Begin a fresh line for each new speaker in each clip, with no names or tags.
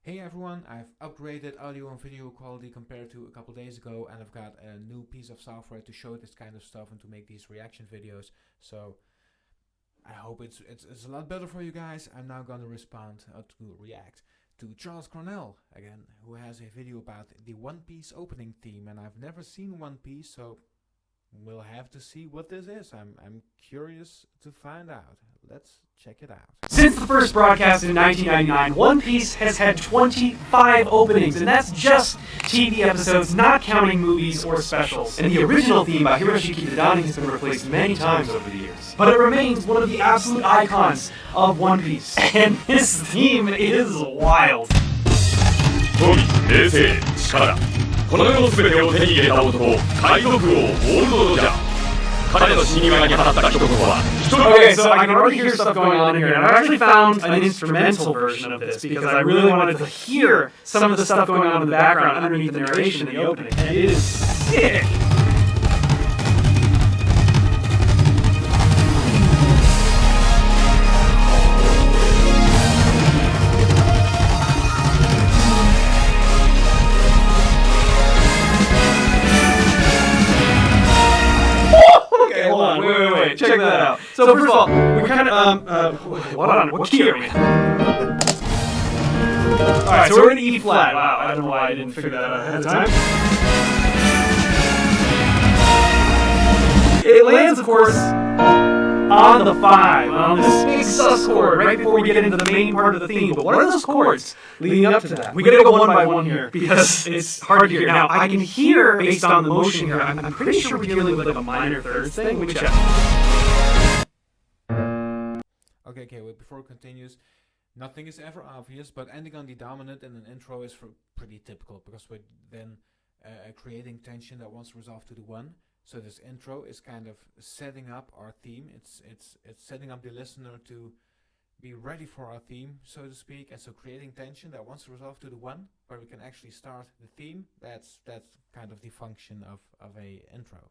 Hey everyone, I've upgraded audio and video quality compared to a couple days ago, and I've got a new piece of software to show this kind of stuff and to make these reaction videos. So I hope it's a lot better for you guys. I'm now gonna react to Charles Cornell again, who has a video about the One Piece opening theme, and I've never seen One Piece, so we'll have to see what this is. I'm curious to find out. Let's check it out.
Since the first broadcast in 1999, One Piece has had 25 openings, and that's just TV episodes, not counting movies or specials. And the original theme by Hiroshi Kitadani has been replaced many times over the years. But it remains one of the absolute icons of One Piece. And this theme is wild.
富、平成、力、この世の全てを手に入れた男、海賊王オールドロジャー。彼の死に際に放った一言は、
Okay, so I can already hear stuff going on here, and I actually found an instrumental version of this because I really wanted to hear some of the stuff going on in the background underneath the narration in the opening. And it is sick! Okay, hold on, wait, check that out. So first of all, we're kind of, hold on, what key are we in? Alright, so we're in E flat. Wow, I don't know why I didn't figure that out ahead of time. It lands, of course, on the 5, on this big sus chord, right before we get into the main part of the theme. But what are those chords leading up to that? We gotta go one by one here, because it's hard to hear. Now, I can hear, based on the motion here, I'm pretty sure we're dealing with like a minor thirds thing. Let me check.
Okay, wait, before it continues, nothing is ever obvious, but ending on the dominant in an intro is pretty typical, because we're then creating tension that wants to resolve to the 1. So this intro is kind of setting up our theme. It's setting up the listener to be ready for our theme, so to speak, and so creating tension that wants to resolve to the 1, where we can actually start the theme. That's kind of the function of a intro.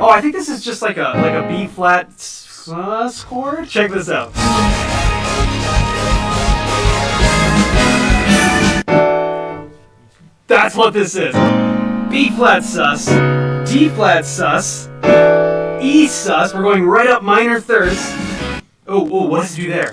Oh, I think this is just like a B flat sus chord. Check this out. That's what this is. B flat sus, D flat sus, E sus. We're going right up minor thirds. Oh, what does it do there?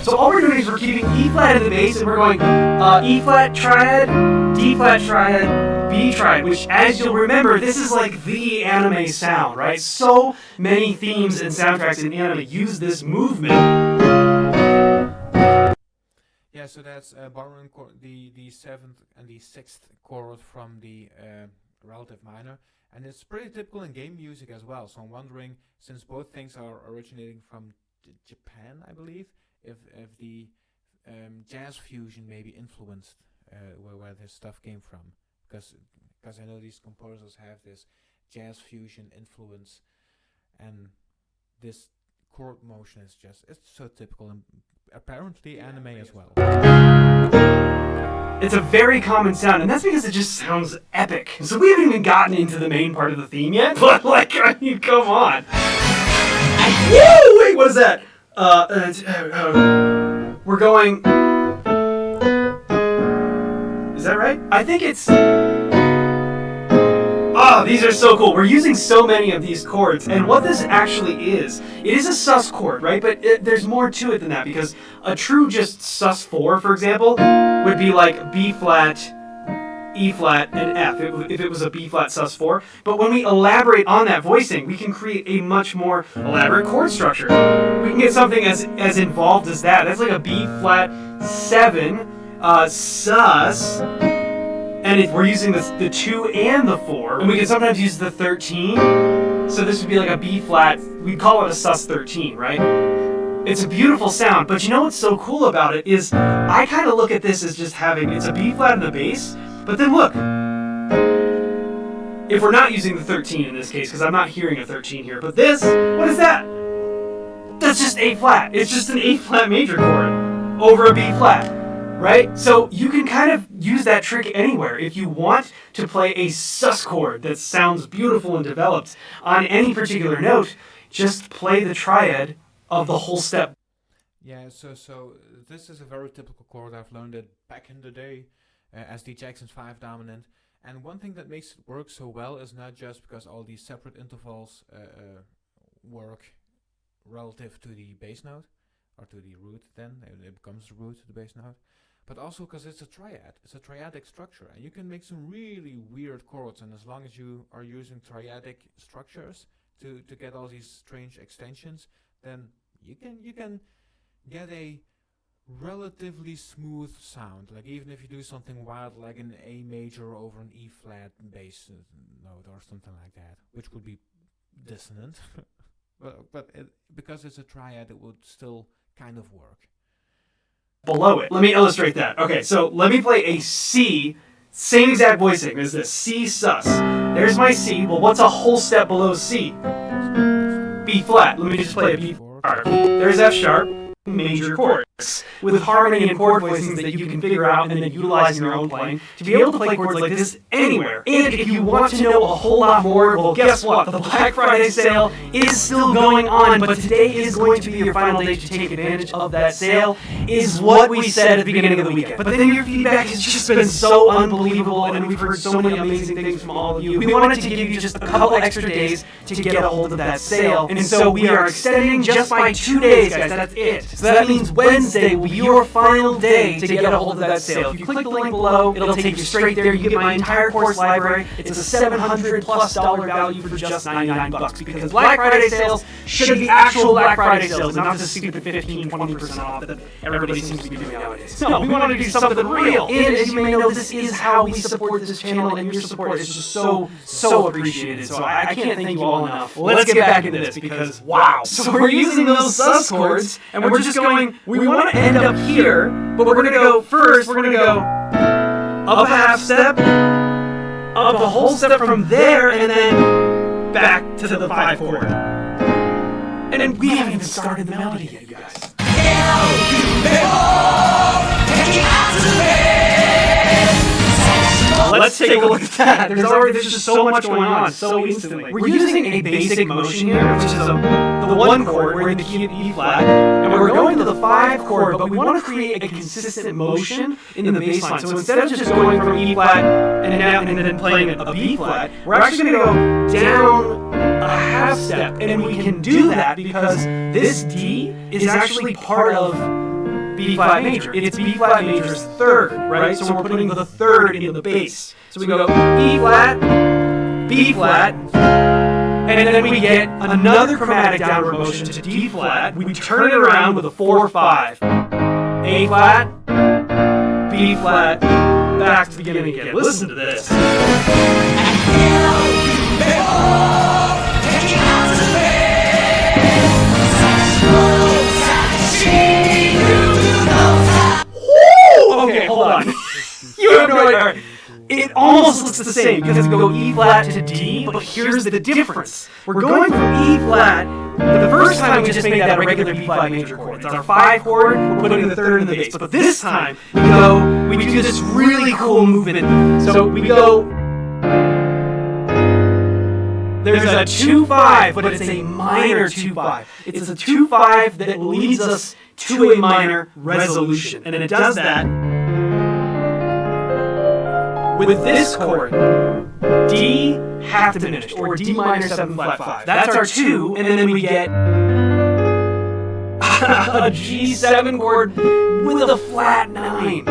So all we're doing is we're keeping E flat in the bass, and we're going E flat triad, D flat triad, B triad, which, as you'll remember, this is like the anime sound, right? So many themes and soundtracks in anime use this movement.
Yeah, so that's borrowing the 7th and the 6th chord from the relative minor, and it's pretty typical in game music as well. So I'm wondering, since both things are originating from Japan, I believe, if the jazz fusion maybe influenced where this stuff came from. Because I know these composers have this jazz fusion influence, and this chord motion is it's so typical, and apparently anime as well.
It's a very common sound, and that's because it just sounds epic. So we haven't even gotten into the main part of the theme yet, but like, I mean, come on. Whoa, wait, what is that? We're going... Is that right? I think it's... Oh, these are so cool. We're using so many of these chords, and what this actually is, it is a sus chord, right? But there's more to it than that, because a true just sus 4, for example, would be like B flat, E flat, and F, if it was a B flat sus 4. But when we elaborate on that voicing, we can create a much more elaborate chord structure. We can get something as involved as that. That's like a B flat 7, sus, and if we're using the 2 and the 4, and we can sometimes use the 13, so this would be like a B flat, we'd call it a sus 13, right? It's a beautiful sound, but you know what's so cool about it is I kind of look at this as just having, it's a B flat in the bass, but then look, if we're not using the 13 in this case, because I'm not hearing a 13 here, but this, what is that? That's just A flat. It's just an A flat major chord over a B flat. right? So you can kind of use that trick anywhere. If you want to play a sus chord that sounds beautiful and developed on any particular note, just play the triad of the whole step.
Yeah, so this is a very typical chord. I've learned it back in the day as the Jackson's 5 dominant. And one thing that makes it work so well is not just because all these separate intervals work relative to the bass note, or to the root then, it becomes the root, the bass note, but also because it's a triad. It's a triadic structure, and you can make some really weird chords, and as long as you are using triadic structures to get all these strange extensions, then you can get a relatively smooth sound. Like even if you do something wild like an A major over an E flat bass note or something like that, which would be dissonant, but because it's a triad, it would still kind of work.
Below it. Let me illustrate that. Okay, so let me play a C, same exact voicing as this, C sus. There's my C. Well, what's a whole step below C? B flat. Let me just play a B sharp. There's F sharp, major chords, with harmony and chord voicings that you can figure out and then utilize in your own playing to be able to play chords like this anywhere. And if you want to know a whole lot more, well, guess what? The Black Friday sale is still going on, but today is going to be your final day to take advantage of that sale, is what we said at the beginning of the weekend. But then your feedback has just been so unbelievable, and we've heard so many amazing things from all of you. We wanted to give you just a couple extra days to get a hold of that sale, and so we are extending just by 2 days, guys. That's it. So that means Wednesday will be your final day to get a hold of that sale. If you click the link below, it'll take you straight there. You get my entire course library. It's a $700+ value for just $99 because Black Friday sales should be actual Black Friday sales, not just stupid 15-20% off that everybody seems to be doing nowadays. No, we wanted to do something real. And as you may know, this is how we support this channel, and your support is just so appreciated. So I can't thank you all enough. Let's get back into this because wow. So we're using those sus chords, and we're just going, we want to end up here, but we're going to go first, we're going to go up a half step, up a whole step from there, and then back to the 5 chord. And we haven't even started the melody yet, you guys. Let's take a look at that. There's just so much going on so instantly. We're using a basic motion here, which is the 1 chord. We're in the key of E flat, and we're going to the 5 chord, but we want to create a consistent motion in the bass line. So instead of just going from E flat and down and then playing a B flat, we're actually going to go down a half step, and we can do that because this D is actually part of B flat major. It's B flat major's 3rd, right? So we're putting the 3rd in the bass. So we go E flat, B flat, and then we get another chromatic downward motion to D flat. We turn it around with a 4-5. A flat, B flat, back to the beginning again. Listen to this. Okay, hold on. You have no idea. It almost looks the same because we go E flat to D, but here's the difference. We're going from E flat. The first time we just made that a regular B flat major chord. It's our 5 chord. We're putting the 3rd in the bass. But this time we do this really cool movement. So we go. There's a 2-5, but it's a minor 2-5. It's a 2-5 that leads us to a minor resolution, and it does that with this chord, D half diminished, or D minor 7 flat 5. That's our 2, and then we get a G7 chord with a flat 9.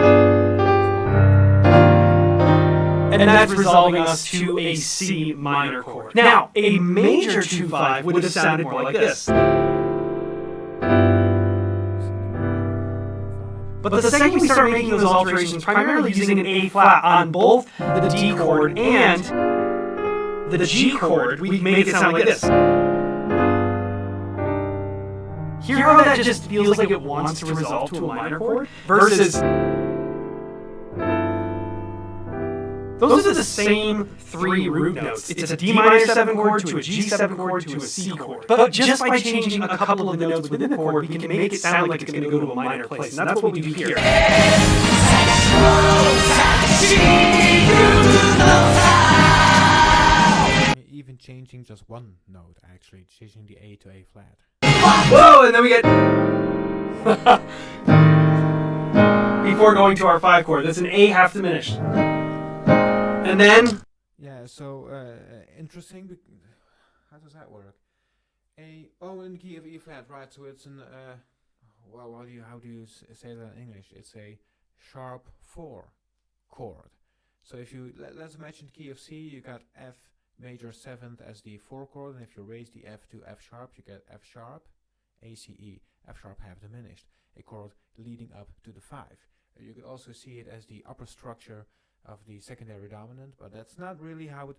And that's resolving us to a C minor chord. Now, a major 2-5 would have sounded more like this. But the second we start making those alterations, primarily using an A flat on both the D chord and the G chord, we make it sound like this. Hear how that just feels like it wants to resolve to a minor chord? Versus those are the same 3 root notes. It's a D minor 7 chord to a G7 chord to a C chord. But just by changing a couple of the notes within the chord, we can make it sound like it's going to go to a minor place. And that's what we do here.
Even changing just one note, actually, changing the A to A flat.
Whoa, and then we get... Before going to our 5 chord, that's an A half diminished. And then...
Yeah, so, interesting. How does that work? In the key of E flat, right, so it's an, well, how do you say that in English? It's a sharp 4 chord. So if you, let's imagine the key of C, you got F major 7th as the 4 chord, and if you raise the F to F sharp, you get F sharp, A, C, E, F sharp half diminished, a chord leading up to the 5. You could also see it as the upper structure of the secondary dominant, but that's not really how it,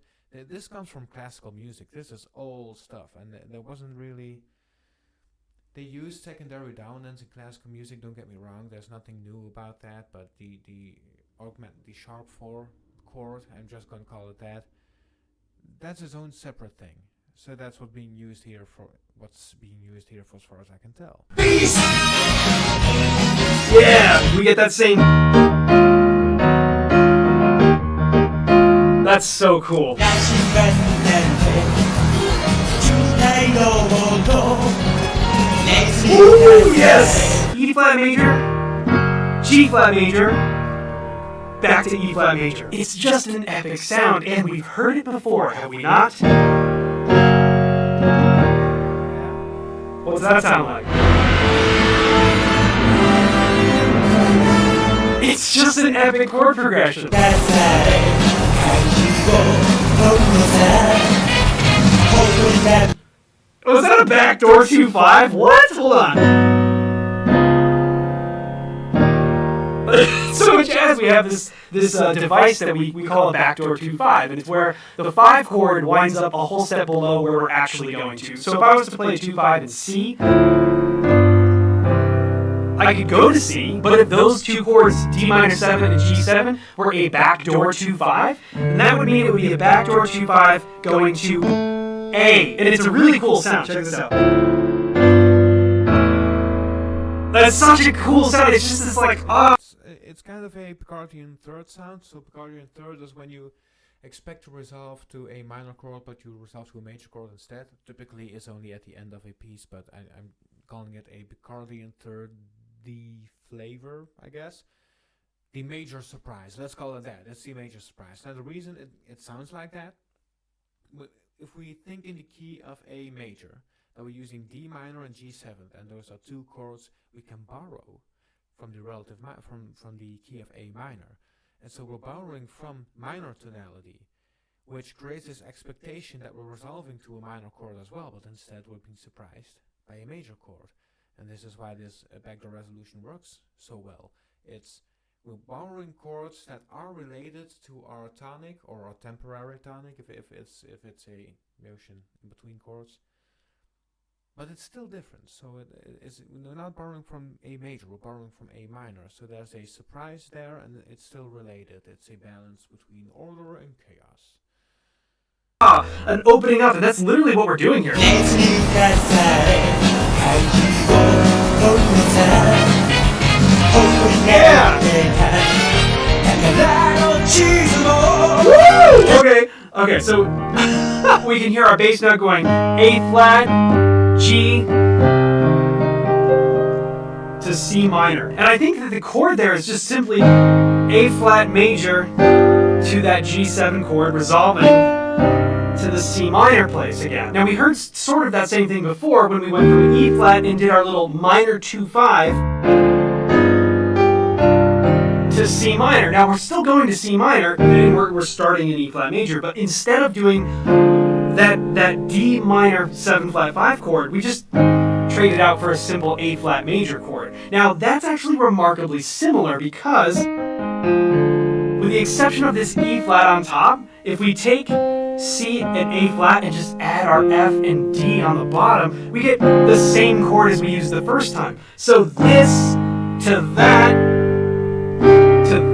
this comes from classical music. This is old stuff, and there wasn't really, they used secondary dominants in classical music, don't get me wrong, there's nothing new about that, but the sharp 4 chord, I'm just going to call it that, that's its own separate thing. So that's what's being used here for as far as I can tell.
Yeah, we get that same. That's so cool. Ooh, yes! E flat major, G flat major, back to E flat major. It's just an epic sound, and we've heard it before, have we not? What's that sound like? It's just an epic chord progression. Was that a backdoor 2-5? What? Hold on. So in jazz we have this device that we call a backdoor 2-5, and it's where the 5 chord winds up a whole step below where we're actually going to. So if I was to play a 2-5 in C, I could go to C, but if those 2 chords, D minor 7 and G7, were a backdoor 2-5, then that would mean it would be a backdoor 2-5 going to A. And it's a really cool sound. Check this out. That's such a cool sound. It's just this like,
It's kind of a Picardian third sound. So Picardian third is when you expect to resolve to a minor chord, but you resolve to a major chord instead. Typically, it's only at the end of a piece, but I'm calling it a Picardian third D flavor, I guess. The major surprise. Let's call it that. It's the major surprise. Now, the reason it sounds like that, if we think in the key of A major, that we're using D minor and G7, and those are 2 chords we can borrow from the relative from the key of A minor, and so we're borrowing from minor tonality, which creates this expectation that we're resolving to a minor chord as well, but instead we're being surprised by a major chord, and this is why this backdoor resolution works so well. We're borrowing chords that are related to our tonic or our temporary tonic if it's a motion in between chords. But it's still different, so we're not borrowing from A major, we're borrowing from A minor. So there's a surprise there, and it's still related. It's a balance between order and chaos.
An opening up, and that's literally what we're doing here. Yeah! Woo! Okay, so we can hear our bass note going A flat, G to C minor. And I think that the chord there is just simply A flat major to that G7 chord, resolving to the C minor place again. Now we heard sort of that same thing before when we went from E flat and did our little minor 2-5 to C minor. Now we're still going to C minor, and we're starting in E flat major, but instead of doing that D minor 7 flat 5 chord, we just traded out for a simple A flat major chord. Now that's actually remarkably similar because, with the exception of this E flat on top, if we take C and A flat and just add our F and D on the bottom, we get the same chord as we used the first time. So this to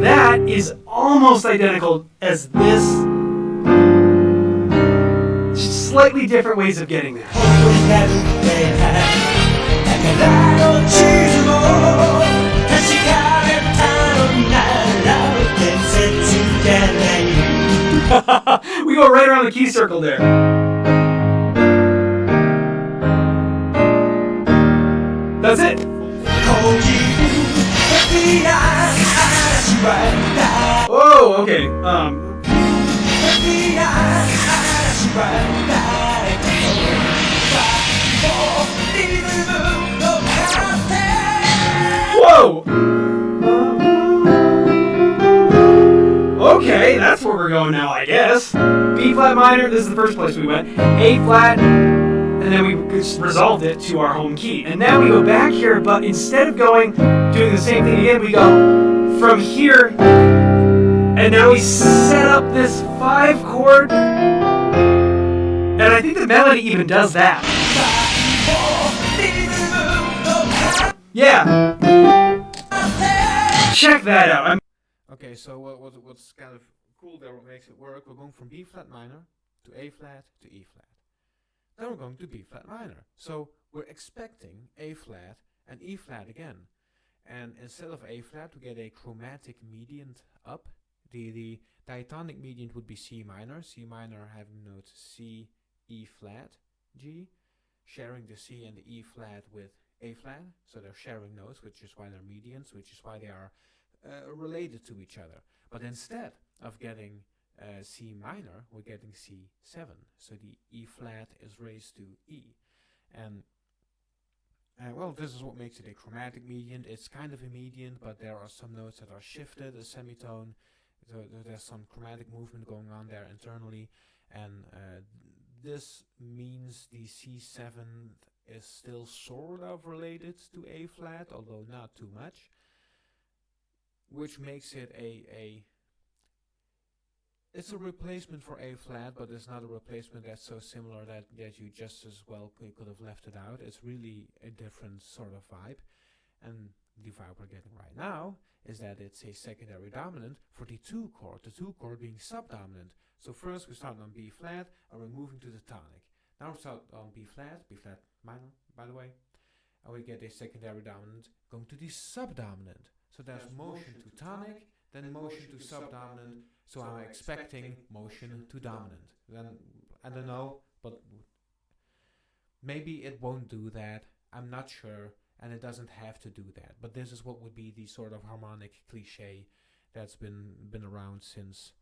that is almost identical as this. Just slightly different ways of getting there. We go right around the key circle there. That's it. Whoa, okay. Whoa! Okay, that's where we're going now, I guess. B flat minor, this is the first place we went. A flat, and then we resolved it to our home key. And now we go back here, but instead of doing the same thing again, we go from here, and now we set up this 5 chord, and I think the melody even does that. Yeah. Check that out.
Okay, so what's kind of cool there, what makes it work, we're going from B flat minor to A flat to E flat. Then we're going to B flat minor. So we're expecting A flat and E flat again. And instead of A flat, we get a chromatic mediant up. The diatonic mediant would be C minor. C minor having notes C, E flat, G, sharing the C and the E flat with A flat. So they're sharing notes, which is why they're mediants, which is why they are related to each other. But instead of getting C minor, we're getting C7. So the E flat is raised to E. And well, this is what makes it a chromatic mediant. It's kind of a mediant, but there are some notes that are shifted, a semitone. So there's some chromatic movement going on there internally. And this means the C7 is still sort of related to A flat, although not too much. Which makes it it's a replacement for A flat, but it's not a replacement that's so similar that you just as well could have left it out. It's really a different sort of vibe. And the vibe we're getting right now is that it's a secondary dominant for the 2 chord, the 2 chord being subdominant. So first we start on B flat and we're moving to the tonic. Now we start on B flat minor, by the way, and we get a secondary dominant going to the subdominant. So there's motion to tonic, then motion to subdominant. So I'm expecting motion to dominant. Then I don't know, but maybe it won't do that. I'm not sure, and it doesn't have to do that. But this is what would be the sort of harmonic cliche that's been around since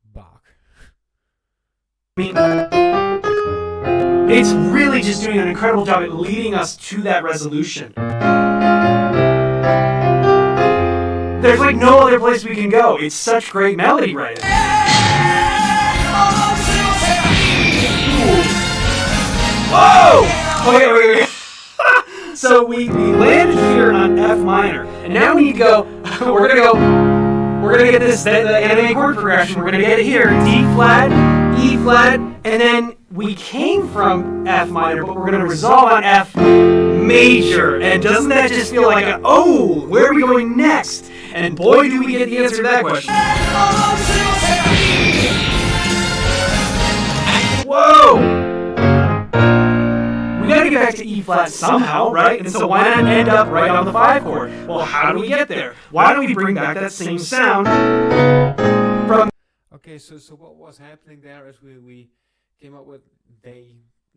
Bach.
It's really just doing an incredible job at leading us to that resolution. There's like no other place we can go. It's such great melody writing. Whoa! Okay. So we landed here on F minor, and now we need to go. We're gonna get this the anime chord progression. We're gonna get it here: D flat, E flat, and then we came from F minor, but we're gonna resolve on F major. And doesn't that just feel like where are we going next? And boy, do we get the answer to that question. Whoa! We gotta get back to E flat somehow, right? And so why not end up right on the 5 chord? Well, how do we get there? Why don't we bring back that same sound from...
Okay, so what was happening there is we came up with, they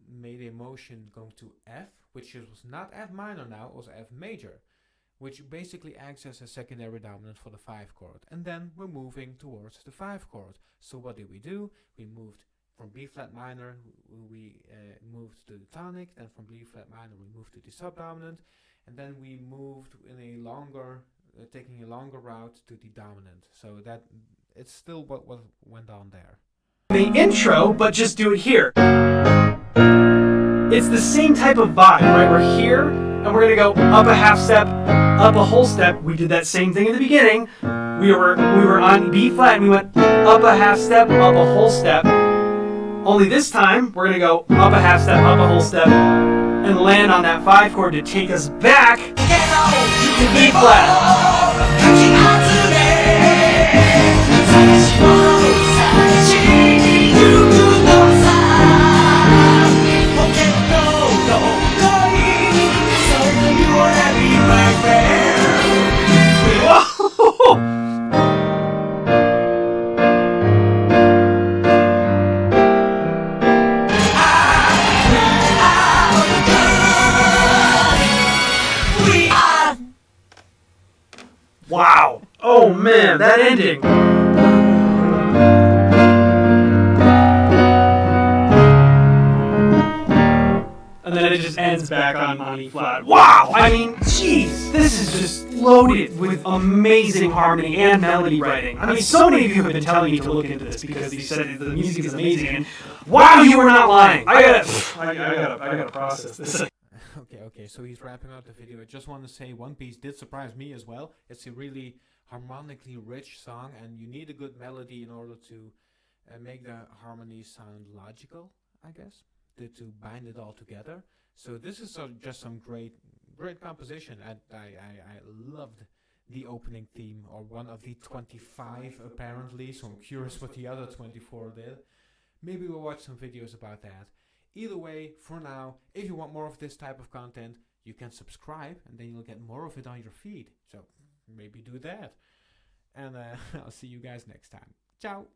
made a motion going to F, which was not F minor now, it was F major, which basically acts as a secondary dominant for the 5 chord. And then we're moving towards the 5 chord. So what did we do? We moved from B flat minor, we moved to the tonic, then from B flat minor we moved to the subdominant, and then we moved in a longer, taking a longer route to the dominant. So that it's still what went on there.
The intro, but just do it here. It's the same type of vibe, right? We're here, and we're gonna go up a half step, up a whole step. We did that same thing in the beginning. We were on B flat, and we went up a half step, up a whole step. Only this time, we're gonna go up a half step, up a whole step, and land on that 5 chord to take us back to B flat. man, that ending. And then it just ends back on E flat. Wow! I mean, jeez, this is just loaded with amazing harmony and melody writing. I mean, so many of you have been telling me to look into this because you said the music is amazing, and wow, you were not lying. I gotta process this.
Okay, so he's wrapping up the video. I just want to say One Piece did surprise me as well. It's a really harmonically rich song, and you need a good melody in order to make the harmonies sound logical, I guess. To bind it all together. So this is just some great composition, and I loved the opening theme, or one of the 25 apparently, so I'm curious what the other 24 did. Maybe we'll watch some videos about that. Either way, for now, if you want more of this type of content, you can subscribe, and then you'll get more of it on your feed. So maybe do that. And I'll see you guys next time. Ciao!